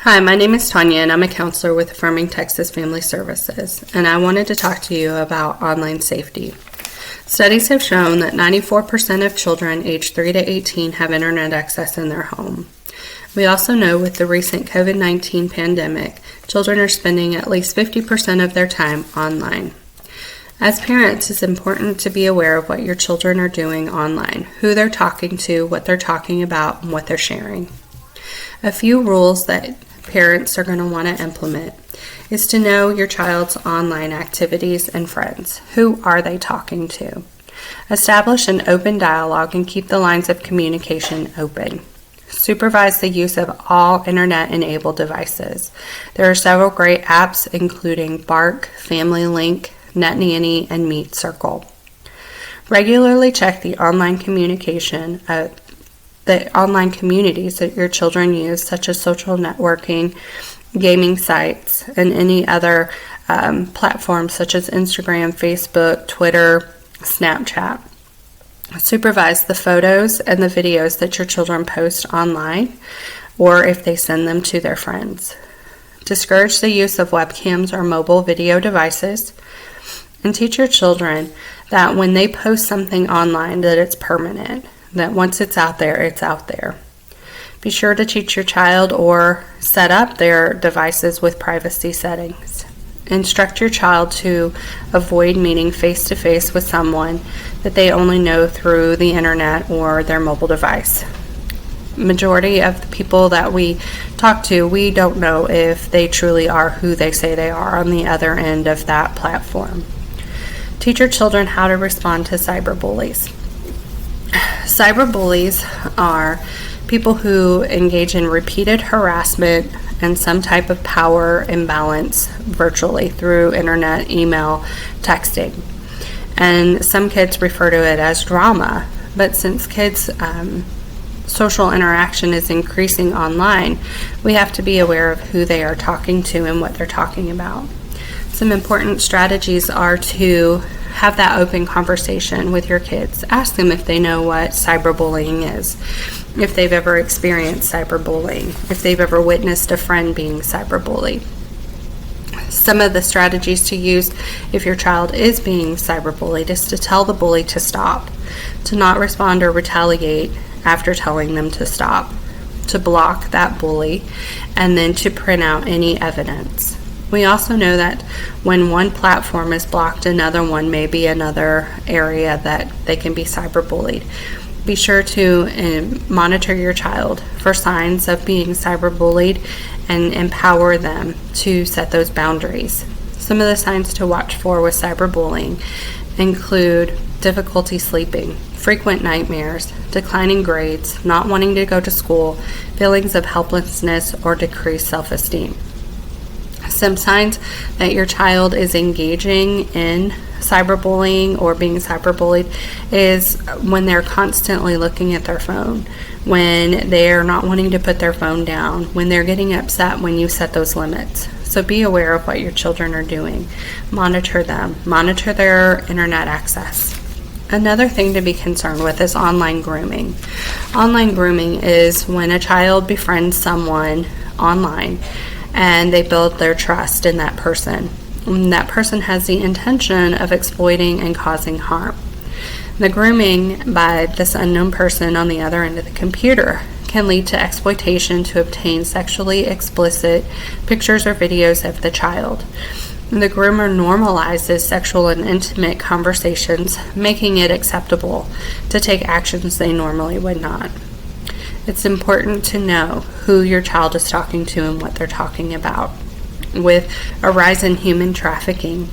Hi, my name is Tonya, and I'm a counselor with Affirming Texas Families Services, and I wanted to talk to you about online safety. Studies have shown that 94% of children aged 3 to 18 have internet access in their home. We also know with the recent COVID-19 pandemic, children are spending at least 50% of their time online. As parents, it's important to be aware of what your children are doing online, who they're talking to, what they're talking about, and what they're sharing. A few rules that parents are going to want to implement is to know your child's online activities and friends. Who are they talking to? Establish an open dialogue and keep the lines of communication open. Supervise the use of all internet-enabled devices. There are several great apps including Bark, Family Link, NetNanny, and Meet Circle. Regularly check the online communities that your children use, such as social networking, gaming sites, and any other platforms such as Instagram, Facebook, Twitter, Snapchat. Supervise the photos and the videos that your children post online, or if they send them to their friends. Discourage the use of webcams or mobile video devices, and teach your children that when they post something online that it's permanent, that once it's out there, it's out there. Be sure to teach your child or set up their devices with privacy settings. Instruct your child to avoid meeting face-to-face with someone that they only know through the internet or their mobile device. Majority of the people that we talk to, we don't know if they truly are who they say they are on the other end of that platform. Teach your children how to respond to cyberbullies. Cyberbullies are people who engage in repeated harassment and some type of power imbalance virtually through internet, email, texting. And some kids refer to it as drama, but since kids' social interaction is increasing online, we have to be aware of who they are talking to and what they're talking about. Some important strategies are to have that open conversation with your kids. Ask them if they know what cyberbullying is, if they've ever experienced cyberbullying, if they've ever witnessed a friend being cyberbullied. Some of the strategies to use if your child is being cyberbullied is to tell the bully to stop, to not respond or retaliate after telling them to stop, to block that bully, and then to print out any evidence. We also know that when one platform is blocked, another one may be another area that they can be cyberbullied. Be sure to monitor your child for signs of being cyberbullied and empower them to set those boundaries. Some of the signs to watch for with cyberbullying include difficulty sleeping, frequent nightmares, declining grades, not wanting to go to school, feelings of helplessness, or decreased self-esteem. Some signs that your child is engaging in cyberbullying or being cyberbullied is when they're constantly looking at their phone, when they're not wanting to put their phone down, when they're getting upset when you set those limits. So be aware of what your children are doing. Monitor them. Monitor their internet access. Another thing to be concerned with is online grooming. Online grooming is when a child befriends someone online and they build their trust in that person. And that person has the intention of exploiting and causing harm. The grooming by this unknown person on the other end of the computer can lead to exploitation to obtain sexually explicit pictures or videos of the child. The groomer normalizes sexual and intimate conversations, making it acceptable to take actions they normally would not. It's important to know who your child is talking to and what they're talking about. With a rise in human trafficking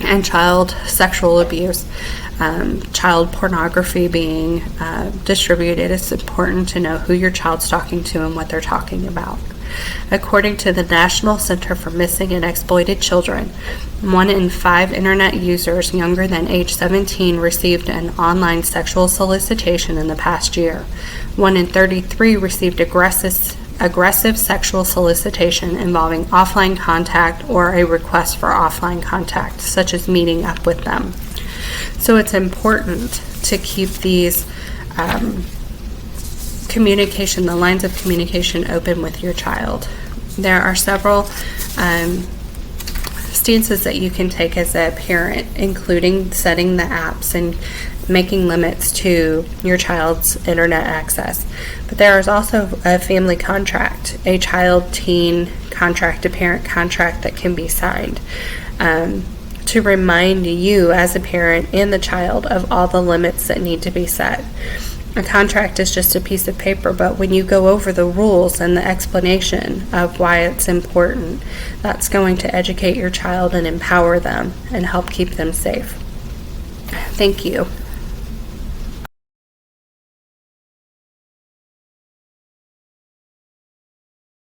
and child sexual abuse, child pornography being distributed, it's important to know who your child's talking to and what they're talking about. According to the National Center for Missing and Exploited Children, 1 in 5 internet users younger than age 17 received an online sexual solicitation in the past year. 1 in 33 received aggressive sexual solicitation involving offline contact or a request for offline contact, such as meeting up with them. So it's important to keep these the lines of communication open with your child. There are several stances that you can take as a parent, including setting the apps and making limits to your child's internet access. But there is also a family contract, a child-teen contract, a parent contract that can be signed to remind you as a parent and the child of all the limits that need to be set. A contract is just a piece of paper, but when you go over the rules and the explanation of why it's important, that's going to educate your child and empower them and help keep them safe. Thank you.